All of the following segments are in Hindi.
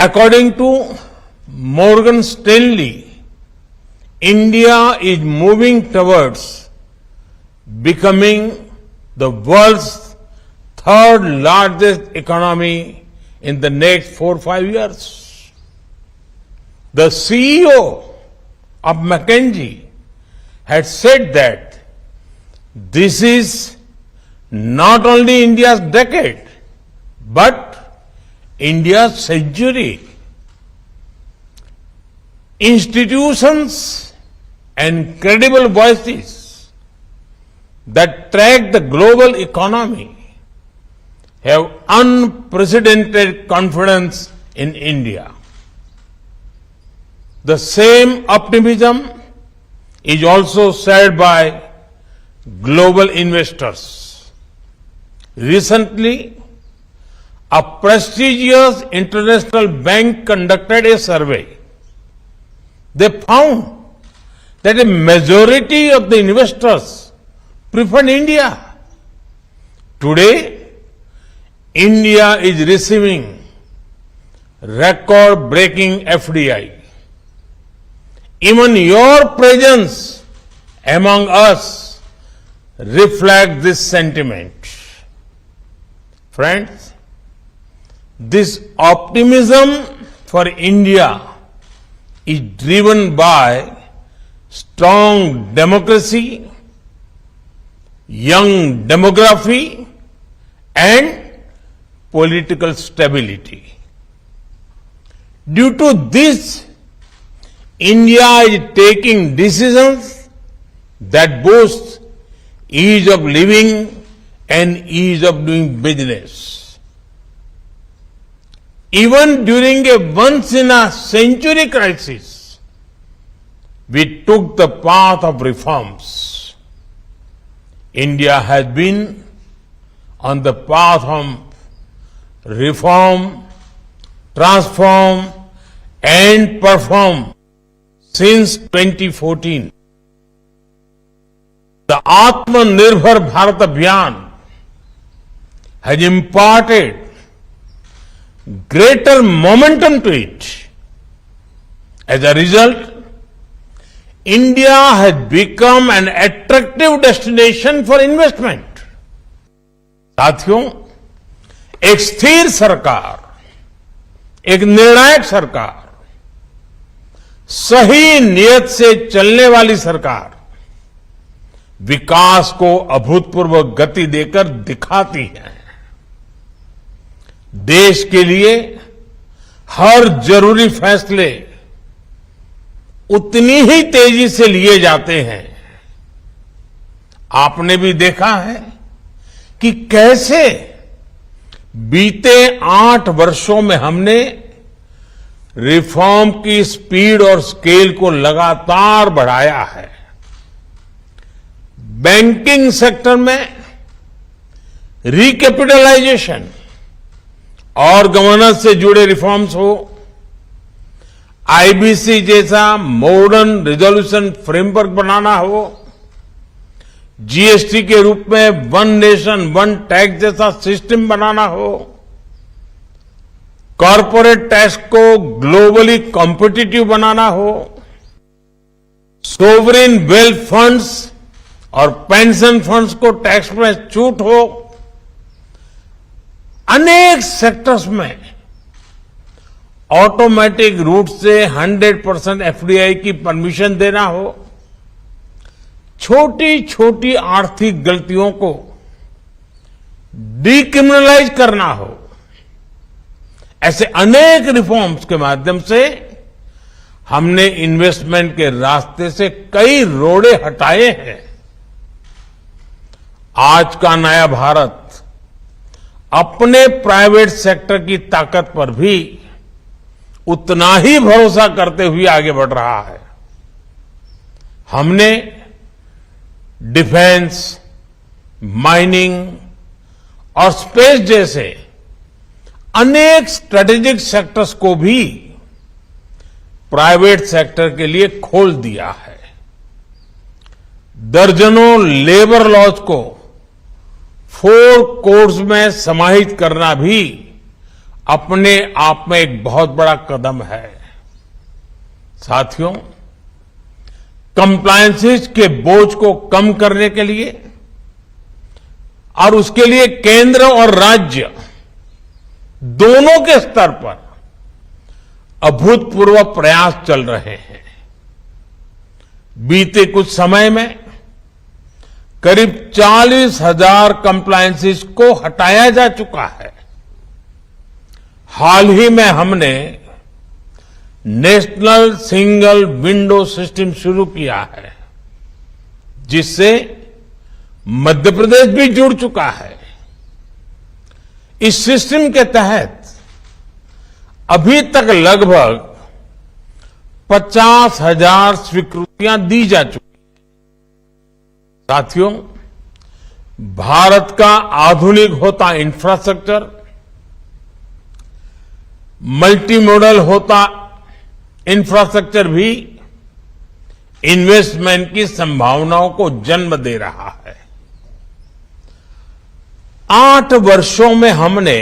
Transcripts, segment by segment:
According to Morgan Stanley, India is moving towards becoming the world's third largest economy in the next 4 or 5 years. The CEO of McKinsey had said that this is not only India's decade, but India's century. Institutions and credible voices that track the global economy have unprecedented confidence in India. The same optimism is also shared by global investors. Recently, a prestigious international bank conducted a survey. They found that a majority of the investors prefer India. Today, India is receiving record-breaking FDI. Even your presence among us reflects this sentiment. Friends, this optimism for India is driven by strong democracy, young demography, and political stability. Due to this, India is taking decisions that boost ease of living and ease of doing business. Even during a once-in-a-century crisis, we took the path of reforms. India has been on the path of reform, transform, and perform since 2014. The Atmanirbhar Bharat Abhiyan has imparted greater momentum to it. As a result, India has become an attractive destination for investment. साथियों, एक स्थिर सरकार, एक निर्णायक सरकार, सही नियत से चलने वाली सरकार विकास को अभूतपूर्व गति देकर दिखाती है। देश के लिए हर जरूरी फैसले उतनी ही तेजी से लिए जाते हैं। आपने भी देखा है कि कैसे बीते 8 वर्षों में हमने रिफॉर्म की स्पीड और स्केल को लगातार बढ़ाया है। बैंकिंग सेक्टर में रिकैपिटलाइजेशन और गवर्नेंस से जुड़े रिफॉर्म्स हो, आईबीसी जैसा मॉडर्न रिजोल्यूशन फ्रेमवर्क बनाना हो, जीएसटी के रूप में वन नेशन वन टैक्स जैसा सिस्टम बनाना हो, कॉरपोरेट टैक्स को ग्लोबली कॉम्पिटिटिव बनाना हो, सोवरेन वेल्थ फंड्स और पेंशन फंड्स को टैक्स में छूट हो, अनेक सेक्टर्स में ऑटोमेटिक रूट से 100% एफडीआई की परमिशन देना हो, छोटी छोटी आर्थिक गलतियों को डिक्रिमिनलाइज करना हो, ऐसे अनेक रिफॉर्म्स के माध्यम से हमने इन्वेस्टमेंट के रास्ते से कई रोड़े हटाए हैं। आज का नया भारत अपने प्राइवेट सेक्टर की ताकत पर भी उतना ही भरोसा करते हुए आगे बढ़ रहा है। हमने डिफेंस, माइनिंग और स्पेस जैसे अनेक स्ट्रेटेजिक सेक्टर्स को भी प्राइवेट सेक्टर के लिए खोल दिया है। दर्जनों लेबर लॉज को 4 कोड्स में समाहित करना भी अपने आप में एक बहुत बड़ा कदम है। साथियों, कंप्लायंसेस के बोझ को कम करने के लिए और उसके लिए केंद्र और राज्य दोनों के स्तर पर अभूतपूर्व प्रयास चल रहे हैं। बीते कुछ समय में करीब 40,000 कंप्लायंसेस को हटाया जा चुका है। हाल ही में हमने नेशनल सिंगल विंडो सिस्टम शुरू किया है, जिससे मध्य प्रदेश भी जुड़ चुका है। इस सिस्टम के तहत अभी तक लगभग 50,000 स्वीकृतियां दी जा चुकी हैं। साथियों, भारत का आधुनिक होता इंफ्रास्ट्रक्चर, मल्टी मॉडल होता इंफ्रास्ट्रक्चर भी इन्वेस्टमेंट की संभावनाओं को जन्म दे रहा है। 8 वर्षों में हमने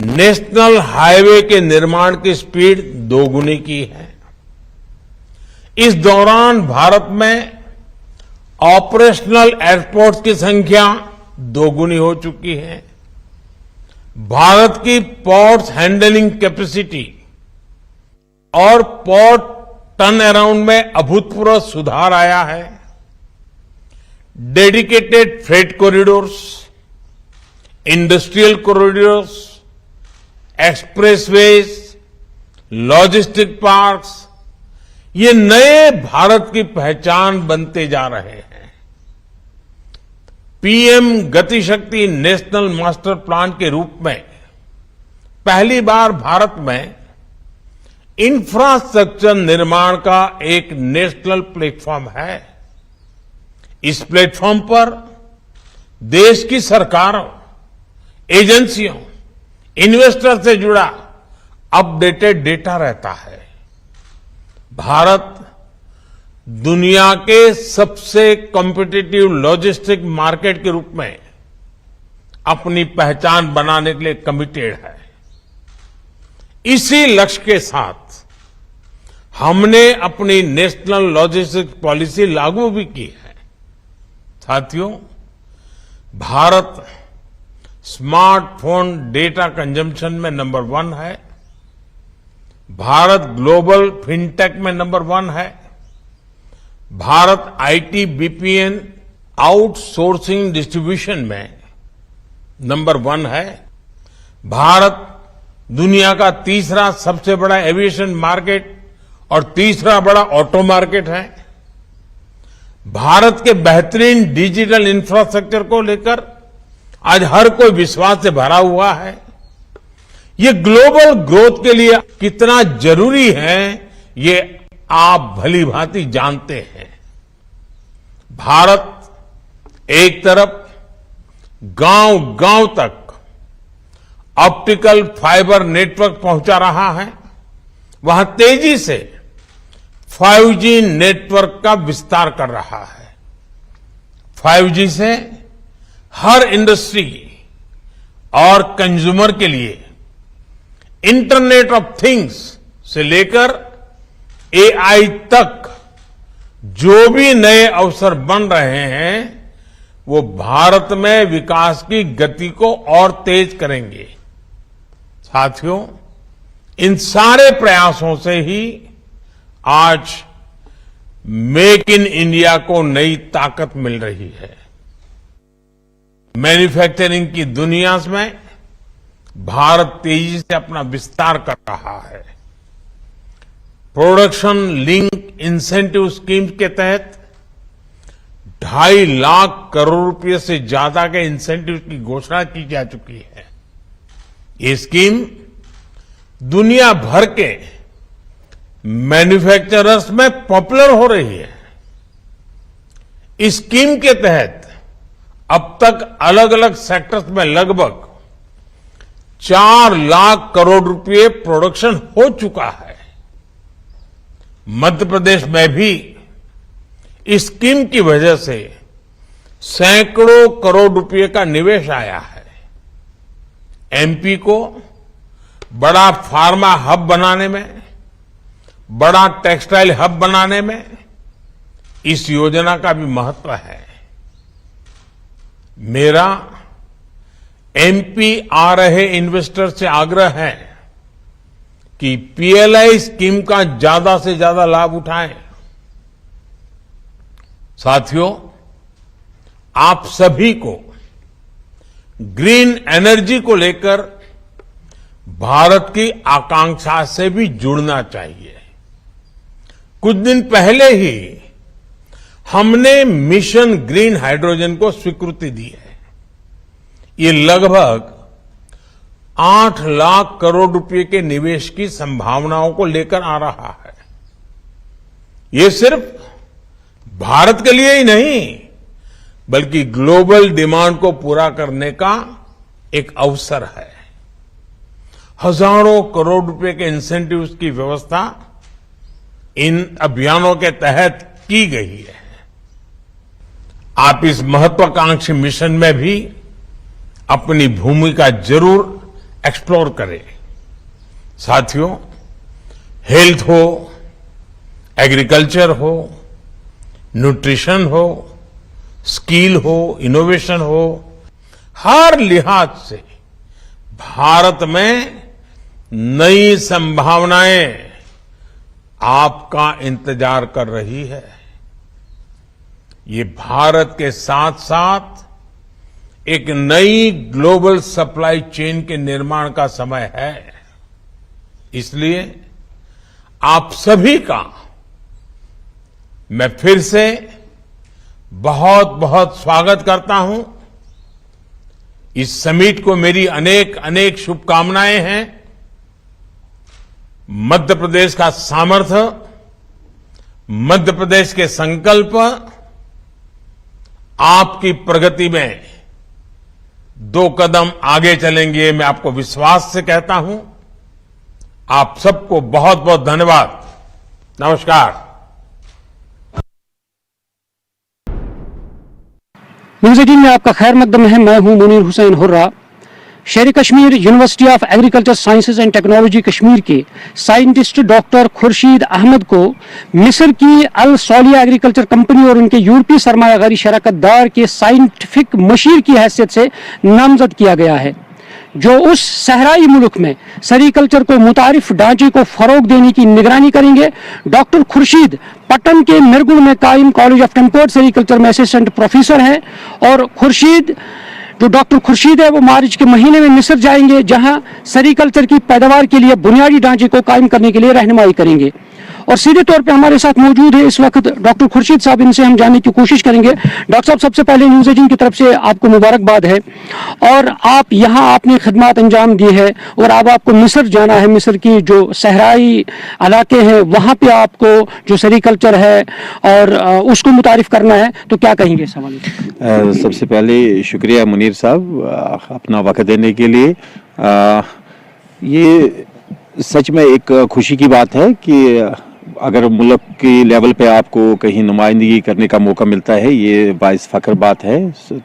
नेशनल हाईवे के निर्माण की स्पीड दोगुनी की है। इस दौरान भारत में ऑपरेशनल एयरपोर्ट्स की संख्या दोगुनी हो चुकी है। भारत की पोर्ट्स हैंडलिंग कैपेसिटी और पोर्ट टर्न अराउंड में अभूतपूर्व सुधार आया है। Dedicated freight corridors, industrial corridors, expressways, logistic parks, ये नए भारत की पहचान बनते जा रहे हैं। पीएम गति शक्ति नेशनल मास्टर प्लान के रूप में पहली बार भारत में इंफ्रास्ट्रक्चर निर्माण का एक नेशनल प्लेटफॉर्म है। इस प्लेटफॉर्म पर देश की सरकारों, एजेंसियों, इन्वेस्टर से जुड़ा अपडेटेड डेटा रहता है। भारत दुनिया के सबसे कॉम्पिटिटिव लॉजिस्टिक मार्केट के रूप में अपनी पहचान बनाने के लिए कमिटेड है। इसी लक्ष्य के साथ हमने अपनी नेशनल लॉजिस्टिक्स पॉलिसी लागू भी की है। साथियों, भारत स्मार्टफोन डेटा कंजम्पशन में नंबर 1 है। भारत ग्लोबल फिनटेक में नंबर 1 है। Bharat IT BPN outsourcing distribution में नंबर 1 है। भारत दुनिया का तीसरा सबसे बड़ा एविएशन मार्केट और तीसरा बड़ा ऑटो मार्केट है। भारत के बेहतरीन डिजिटल इंफ्रास्ट्रक्चर को लेकर आज हर कोई विश्वास से भरा हुआ है। ये ग्लोबल ग्रोथ के लिए कितना जरूरी है, ये आप भली भांति जानते हैं। भारत एक तरफ गांव-गांव तक ऑप्टिकल फाइबर नेटवर्क पहुंचा रहा है, वहां तेजी से 5G नेटवर्क का विस्तार कर रहा है। 5G से हर इंडस्ट्री और कंज्यूमर के लिए इंटरनेट ऑफ थिंग्स से लेकर AI तक जो भी नए अवसर बन रहे हैं, वो भारत में विकास की गति को और तेज करेंगे। साथियों, इन सारे प्रयासों से ही आज मेक इन इंडिया को नई ताकत मिल रही है। मैन्युफैक्चरिंग की दुनिया में भारत तेजी से अपना विस्तार कर रहा है। प्रोडक्शन लिंक इंसेंटिव स्कीम के तहत 2.5 लाख करोड़ रुपए से ज्यादा के इंसेंटिव की घोषणा की जा चुकी है। ये स्कीम दुनिया भर के मैन्युफैक्चरर्स में पॉपुलर हो रही है। इस स्कीम के तहत अब तक अलग अलग सेक्टर्स में लगभग 4 लाख करोड़ रुपए प्रोडक्शन हो चुका है। मध्य प्रदेश में भी इस स्कीम की वजह से सैकड़ों करोड़ रुपए का निवेश आया है। एमपी को बड़ा फार्मा हब बनाने में, बड़ा टेक्सटाइल हब बनाने में इस योजना का भी महत्व है। मेरा एमपी आ रहे इन्वेस्टर से आग्रह है कि पीएलआई स्कीम का ज्यादा से ज्यादा लाभ उठाएं। साथियों, आप सभी को ग्रीन एनर्जी को लेकर भारत की आकांक्षा से भी जुड़ना चाहिए। कुछ दिन पहले ही हमने मिशन ग्रीन हाइड्रोजन को स्वीकृति दी है। ये लगभग 8 लाख करोड़ रुपए के निवेश की संभावनाओं को लेकर आ रहा है। ये सिर्फ भारत के लिए ही नहीं, बल्कि ग्लोबल डिमांड को पूरा करने का एक अवसर है। हजारों करोड़ रुपए के इंसेंटिव्स की व्यवस्था इन अभियानों के तहत की गई है। आप इस महत्वाकांक्षी मिशन में भी अपनी भूमिका जरूर एक्सप्लोर करें। साथियों, हेल्थ हो, एग्रीकल्चर हो, न्यूट्रिशन हो, स्किल हो, इनोवेशन हो, हर लिहाज से भारत में नई संभावनाएं आपका इंतजार कर रही है। ये भारत के साथ साथ एक नई ग्लोबल सप्लाई चेन के निर्माण का समय है। इसलिए आप सभी का मैं फिर से बहुत बहुत स्वागत करता हूं। इस समिट को मेरी अनेक अनेक शुभकामनाएं हैं। मध्य प्रदेश का सामर्थ्य, मध्य प्रदेश के संकल्प आपकी प्रगति में 2 कदम आगे चलेंगे, मैं आपको विश्वास से कहता हूं। आप सबको बहुत बहुत धन्यवाद। नमस्कार। न्यूज़ 18 में आपका खैर मकदम है। मैं हूं मुनीर हुसैन हुर्रा। शेर Kashmir university of agriculture sciences and technology Kashmir के साइंटिस्ट डॉक्टर खुर्शीद अहमद को मिस्र की अल सौलिया एग्रीकल्चर कंपनी और उनके यूरोपीय सरमायाकारी शराकतदार के साइंटिफिक मशीर की हैसियत से नामजद किया गया है, जो उस सहराई मुल्क में सेरीकल्चर को मुतारिफ ढांचे को फरोग देने की निगरानी करेंगे। डॉक्टर खुर्शीद पटन के मिरगुल में कायम कॉलेज ऑफ टेम्पर्ड सेरीकल्चर में असिस्टेंट प्रोफेसर हैं और डॉक्टर खुर्शीद है वो मार्च के महीने में मिस्र जाएंगे, जहां सेरीकल्चर की पैदावार के लिए बुनियादी ढांचे को कायम करने के लिए रहनुमाई करेंगे। और सीधे तौर पे हमारे साथ मौजूद है इस वक्त डॉक्टर खुर्शीद साहब। इनसे हम जानने की कोशिश करेंगे। डॉक्टर साहब, सबसे पहले न्यूज़ 18 की तरफ से आपको मुबारकबाद है। और आप यहाँ आपने खिदमत अंजाम दी है और अब आपको मिस्र जाना है। मिस्र की जो सहराई इलाके हैं वहाँ पे आपको जो सेरीकल्चर है और उसको मुतारिफ करना है, तो क्या कहेंगे इस हवाले से? सबसे पहले शुक्रिया मुनीर साहब अपना वक्त देने के लिए। ये सच में एक खुशी की बात है कि अगर मुल्क की लेवल पे आपको कहीं नुमाइंदगी करने का मौका मिलता है, ये बाइस फ़ख्र बात है।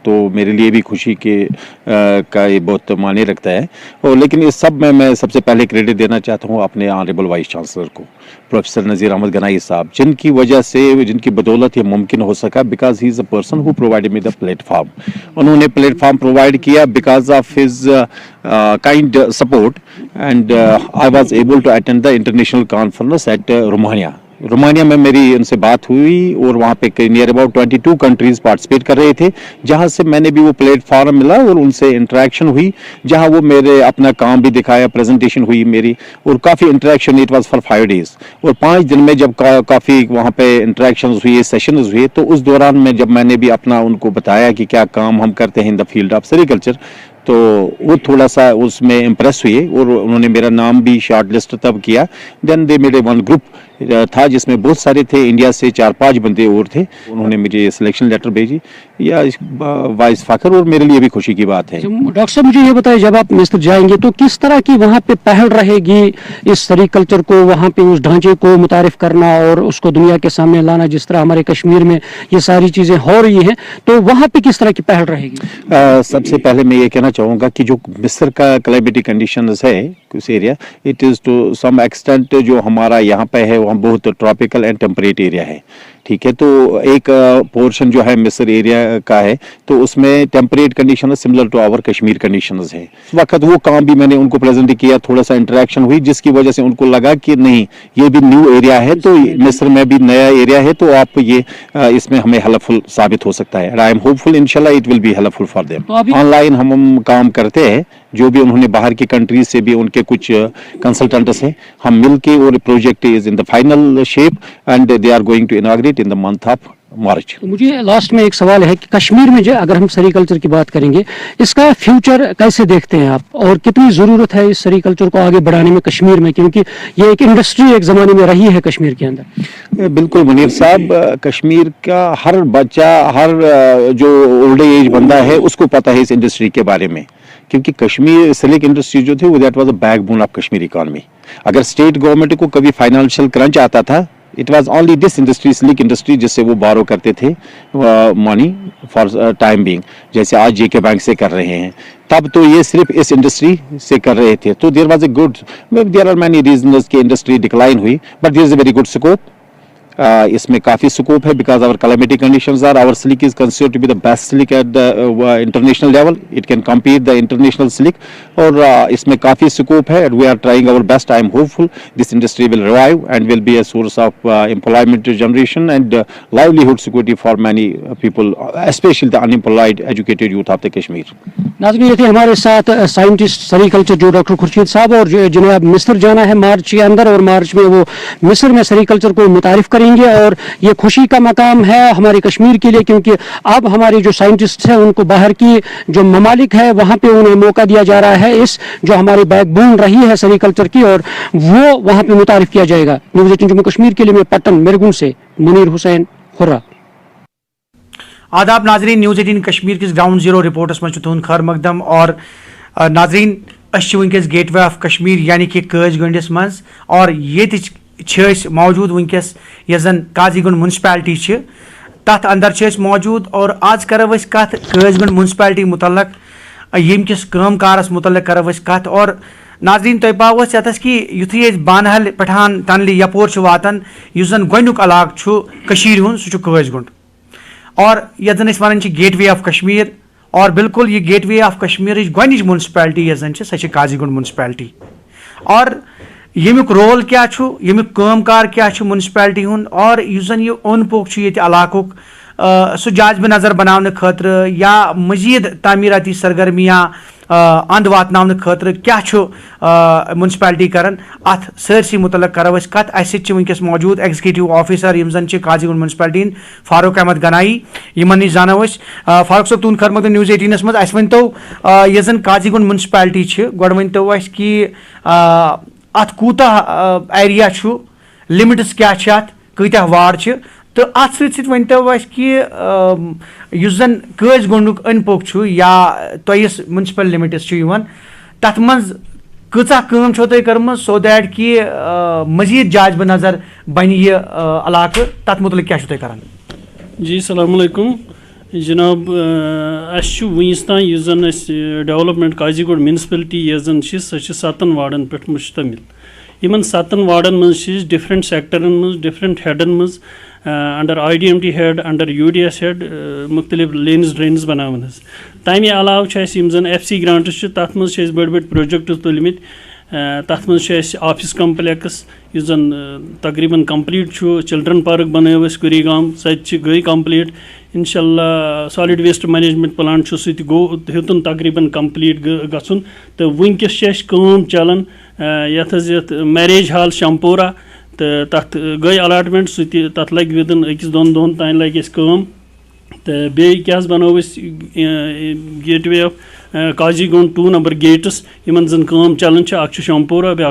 तो मेरे लिए भी खुशी का ये बहुत मायने रखता है। और लेकिन इस सब में मैं सबसे पहले क्रेडिट देना चाहता हूँ अपने ऑनरेबल वाइस चांसलर को, प्रोफेसर नज़ीर अहमद गनाई साहब, जिनकी वजह से, जिनकी बदौलत ये मुमकिन हो सका, because he is a person who provided me the platform. उन्होंने प्लेटफॉर्म प्रोवाइड किया because of his kind support, and I was able to attend the international conference at Romania में मेरी उनसे बात हुई और वहाँ पे नियर अबाउट 22 कंट्रीज पार्टिसिपेट कर रहे थे, जहाँ से मैंने भी वो प्लेटफॉर्म मिला और उनसे इंटरेक्शन हुई, जहाँ वो मेरे अपना काम भी दिखाया, प्रेजेंटेशन हुई मेरी, और काफ़ी interaction. It was for 5 days और 5 दिन में जब काफ़ी वहाँ पे इंटरेक्शन हुई, सेशंस हुए, तो उस दौरान में जब मैंने भी अपना उनको बताया कि क्या काम हम करते हैं in the field of sericulture, तो वो थोड़ा सा उसमें इम्प्रेस हुए और उन्होंने मेरा नाम भी शॉर्ट लिस्ट तब किया। Then they made one group था जिसमें बहुत सारे थे, इंडिया से 4-5 बंदे और थे। उन्होंने मुझे सिलेक्शन लेटर भेजी, या वाइस फखर और मेरे लिए भी खुशी की बात है। डॉक्टर साहब मुझे ये बताइए, जब आप मिस्र जाएंगे तो किस तरह की वहाँ पे पहल रहेगी इस सेरीकल्चर को, वहाँ पे उस ढांचे को मुतारिफ करना और उसको दुनिया के सामने लाना, जिस तरह हमारे कश्मीर में ये सारी चीज़ें हो रही हैं, तो वहाँ पे किस तरह की पहल रहेगी? सबसे पहले मैं ये कहना चाहूँगा कि जो मिस्र का क्लाइमेटिक कंडीशंस है कुछ area, it is to some extent जो हमारा यहाँ पे है वहाँ बहुत ट्रॉपिकल एंड टेम्परेट एरिया है, ठीक है। तो एक पोर्शन जो है मिस्र एरिया का है, तो उसमें temperate condition similar to our Kashmir conditions है। उस वक्त वो काम भी मैंने उनको प्रेजेंट किया, थोड़ा सा इंटरेक्शन हुई, जिसकी वजह से उनको लगा कि नहीं ये भी न्यू एरिया है, तो मिस्र में भी नया एरिया है, तो आप ये इसमें हमें हेल्पफुल साबित हो सकता है। आई एम होपफुल इंशाल्लाह it will be helpful for them. Online हम काम करते हैं, जो भी उन्होंने बाहर की कंट्रीज से भी उनके कुछ कंसल्टेंट्स हैं, हम मिलके, और project is in the final shape and they are going to inaugurate in the month of March. तो मुझे लास्ट में एक सवाल है कि कश्मीर में जो अगर हम सेरीकल्चर की बात करेंगे, इसका फ्यूचर कैसे देखते हैं आप, और कितनी ज़रूरत है इस सेरीकल्चर को आगे बढ़ाने में कश्मीर में, क्योंकि ये एक इंडस्ट्री एक ज़माने में रही है कश्मीर के अंदर? बिल्कुल मुनीर साहब, कश्मीर का हर बच्चा, हर जो ओल्ड एज बंदा है उसको पता है इस इंडस्ट्री के बारे में, क्योंकि कश्मीर सिलिक इंडस्ट्री जो थी वो that was a backbone of Kashmir economy. अगर स्टेट गवर्नमेंट को कभी फाइनेंशियल क्रंच आता था, it was only this industry, सिलिक इंडस्ट्री, जिससे वो बारो करते थे मनी फॉर टाइम बीइंग, जैसे आज जेके बैंक से कर रहे हैं, तब तो ये सिर्फ इस इंडस्ट्री से कर रहे थे। तो there was a good, there are many reasons कि इंडस्ट्री डिक्लाइन हुई, but there is a very good scope. इसमें काफ़ी स्कोप है, because our climatic conditions are, our silk is considered to be the best silk at the international level, it can compete the international silk, और इसमें काफ़ी स्कोप है, and we are trying our best. I am hopeful this industry will revive and will be a source of employment generation and livelihood security for many people, specially the unemployed educated youth of the Kashmir. नाज़रीन, ये थे हमारे साथ साइंटिस्ट सेरीकल्चर जो डॉक्टर खुर्शीद साहब, और जिन्हें अब मिस्र जाना है मार्च के अंदर, और मार्च में वो मिस्र में सेरीकल्चर को मुतारिफ करेंगे। और ये खुशी का मकाम है हमारे कश्मीर के लिए, क्योंकि अब हमारे जो साइंटिस्ट हैं उनको बाहर की जो ममालिक है वहाँ पे उन्हें मौका दिया जा रहा है, इस जो हमारी बैकबोन रही है सेरीकल्चर की, और वो वहाँ पे मुतारिफ किया जाएगा। न्यूज़ 18 जम्मू कश्मीर के लिए मैं पट्टन मेरगुन से मुनीर हुसैन हुर्रा। आदाब नाजरीन, न्यूज़ 18 कश्मीर किस ग्राउंड जीरो रिपोर्टस में तुहद खैर मकदम। और नाजरीन, वनकस गेटवे ऑफ कश्मीर यानी कि कज गंडिस मज, और ये मौजूद वनकस यह जन काजीगुंड म्यूनसिपैलिटी तथ अंदर मौजूद, और आज करो कत कजगुंड म्यूनसिपैलिटी मुतलक यम किस काम कारस मुतलक करो कत। और नाजरीन, तुम पाव यतस कि युथी बानहल पठान तनली यपोर वातान, युस जन गोनुक इलाक हुंद सह कजगुंड, और यह जन वन गेटवे ऑफ कश्मीर, और बिल्कुल ये गेटवे ऑफ कश्मीर गोनिच म्यूनसिपैलिटी यह जन सह काजीगुंड म्यूनसिपैलिटी। और यमुक रोल क्या, यमुक कामकार क्या म्यूनसिपैलिटी हुंद, और युस जन यह ओन पोक ये इलाकुक सह जाजब नजर बनाने खतर या मजीद तामीराती सरगर्मियाँ अंद वातनावने खतर क्या म्यूनसिपैलिटी करन, अत सरसी मुतलक करो कत। वनकस मौजूद एग्जीक्यूटिव ऑफिसर यम जन काजीगुंड म्यूनसिपैलिटी फारूक अहमद गनाई, यमन नश जानो फारूक साहब तुहद खैर मकदम न्यूज़ 18 मज। अस वनतो यह जन काजीगुंड म्यूनसिपैलिटी गोड वनतो अस कि अत कूता एरिया लिमिट्स क्या अत कत्या वार्ड, तो अत सो अस कि युस जन कजगुंडुक अन पोक या तोयस म्यूनसिपल लिमिट्स तथ मज कचा कम छो तुम कर्म, सो दैट कि मजीद जाजब नजर बन यह इलाक, तथ मुतलिक क्या तुम करान? जी अस्सलाम वालेकुम जनाब, वस तान यह जन डेवलपमेंट काजीगुंड म्यूनसिपलिटी यह जन सह 7 वार्डन पे मुश्तमिल। इन 7 वार्डन मज डिफरेंट सेक्टरन मज डिफरेंट हेडन मज under IDMT head, under UDS head मुख्तलिफ लेन्स ड्रेन्स बनावन। तमें अलाव जन FC ग्रांट्स तथ मज बड़ बड़ प्रोजेक्ट तुलमित, तथ मज ऑफिस कम्प्लेक्स इस जन तकरीबन कंप्लीट चिल्ड्रन पार्क बनव कुरीगाम सह गई कंप्लीट, इंशाल्लाह सॉलिड वेस्ट मैनेजमेंट प्लान गो हेतुन तकरीबन कंप्लीट गछुन। तो वनकस काम चलान यथ मैरिज हॉल शमपोरा, तो तथ गई अलाटमेंट सह तथ लग विदिन 1-2 दोहन तान लग काम। तो बे क्या बनो gateway of Qazigund 2 number gates इन जन काम चलान शमपोरा ब्या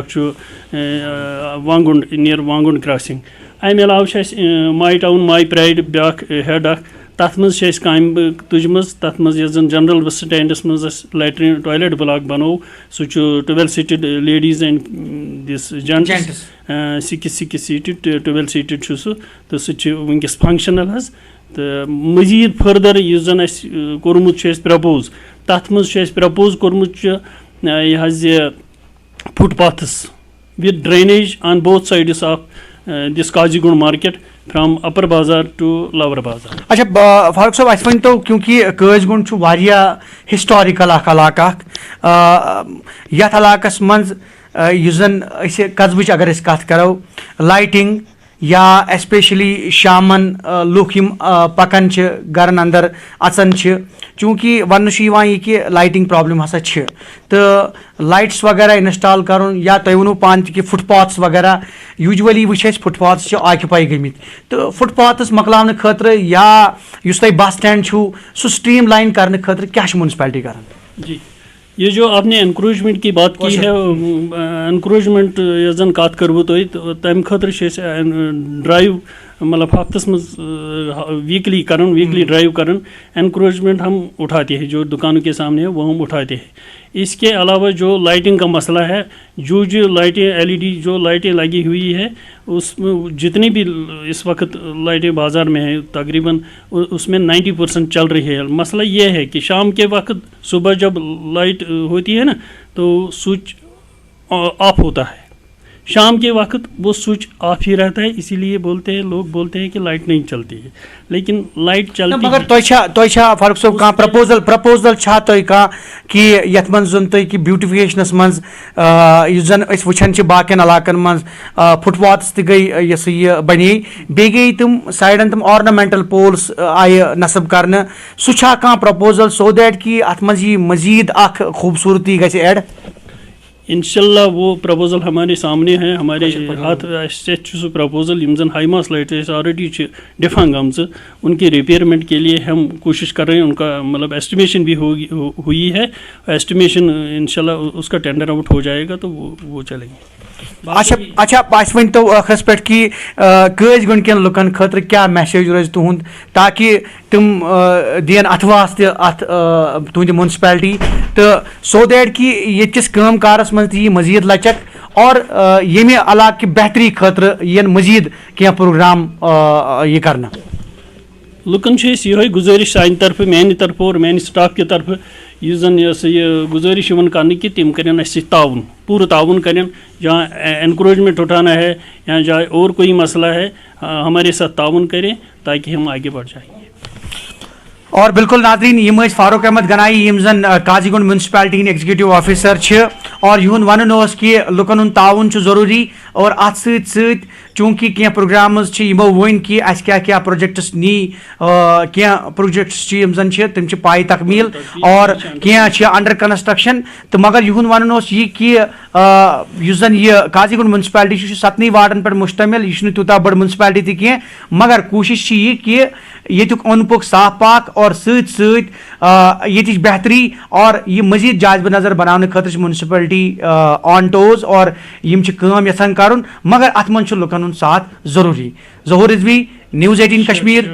वांगुंड नियर वांगुंड क्रॉसिंग अमे अलाव माई टाउन माई प्राइड ब्या हेड तथ मज काम तुजम तथ मज जन जनरल बस स्टैंडस मज लैट्रिन टॉयलेट ब्लॉक बनो सह 12 seated ladies and this gents 6 seated 12 seated सह तो सह वनकस फंक्शनल तो मजीद फर्दर इस जन कोर्मुत प्रपोज तथ मज प्रपोज कोर्मुत यह footpaths with drainage on both sides of this Qazigund market from upper bazaar to lower बाजार। अच्छा फारूक साहब अस वन तो क्योंकि काजीगुंड हिस्टोरिकल इलाका यथ इलाकस मज जन कस्बच अगर कत करो लाइटिंग या एस्पेशली शामन लुक पकन गरन अंदर अचन चूँकि वन यह कि लाइटिंग प्रॉब्लम हसा तो लाइट्स वगैरह इंस्टॉल कर या तुम वो पान कि फुटपाथ्स वगैरह यूजुअली वो फुटपाथ्स ऑक्यूपाई गमित तो फुटपाथ्स मकलाने खतर या तुम बस स्टैंड सह स्ट्रीम लाइन करने खतर क्या म्यूनसिपैलिटी कर जी ये जो आपने एनक्रोचमेंट की बात की है एनक्रोचमेंट जन कत कर तम खतर ड्राइव मतलब हफ्तस मज वीकली ड्राइव कर एनक्रोचमेंट हम उठाते हैं जो दुकानों के सामने है वो हम उठाते हैं। इसके अलावा जो लाइटिंग का मसला है जो लाइटें LED जो लाइटें लगी हुई है उसमें जितनी भी इस वक्त लाइटें बाज़ार में है तकरीबन उसमें 90% चल रही है। मसला ये है कि शाम के वक्त सुबह जब लाइट होती है ना तो स्विच ऑफ होता है, शाम के वक्त वो स्विच ऑफ ही रहता है, इसीलिए लोग बोलते हैं कि लाइट नहीं चलती है, लेकिन लाइट चलती मगर तो फारूक साहब कहाँ प्रपोजल कहाँ कि यथ मन जन तुम कि ब्यूटिफिकेशनस मज जन वुचान बाकिन इलाकन मज फुटपाथ्स तई बने बे गई तुम साइडन तुम ऑर्नामेंटल पोल्स आय नस्ब कर सह कहाँ प्रपोजल सो दैट कि अत मज मजीद अख खूबसूरती गि एड। इंशाल्लाह वो प्रपोजल हमारे सामने है, हमारे हाथ सह प्रपोजल यम जन हाईमास लाइट ऑलरेडी डिफंग गम उनके रिपेयरमेंट के लिए हम कोशिश कर रहे हैं। उनका मतलब एस्टिमेशन भी हुई है, एस्टिमेशन इंशाल्लाह उसका टेंडर आउट हो जाएगा तो वो चलेंगे। अच्छा अस वन तो आखिरस पे कि काजीगुंड कन लुकन खतर क्या मैसेज रोज तुहद ताकि तुम दिन अथवास तुहद म्यूनसिपैलिटी तो सो दैट कि ये काम कारस मज मजीद लचक और ये इलाक की बेहतरी खतर ये मजीद क्या प्रोग्राम ये करना लुकन ये गुजारिश सान तरफ मेन तरफ और मेन स्टाफ के तरफ यह जन ये गुजारिश कर कि तम करें ताउन पूरा ताउन करें, जहाँ एनक्रोचमेंट उठाना है या जहाँ और कोई मसला है हमारे साथ ताउन करें ताकि हम आगे बढ़ जाएंगे। और बिल्कुल नादरीन यम फारूक अहमद गनाई यम जन काजीगुंड म्यूनसिपैलिटी एग्जीक्यूटिव ऑफिसर और युन वन कि लुकन हुंद ताउन जरूरी और अत सत चूँकि क्या प्रोग्राम्स यमो वन कि अस क्या प्रोजेक्ट्स नी क्या प्रोजेक्ट्स जन तम पाई तकमील और क्या अंडर कंस्ट्रक्शन तो मगर युन वन यह कि जन यह काजीगुंड म्यूनसिपैलिटी 17 वार्डन पर मुश्तमिल यह तूता बड़ म्यूनसिपैलिटी क्या मगर कोशिश यह कि येतुक ओन पुक साफ पाक और सत ये बेहतरी और ये मजीद जायज़ नज़र बनाने खतर म्यूनसिपैलिटी ऑन टोज और यम यसान कर मगर अत मन लुकन साथ जरूरी। ज़हूर रिजवी न्यूज़ 18 कश्मीर।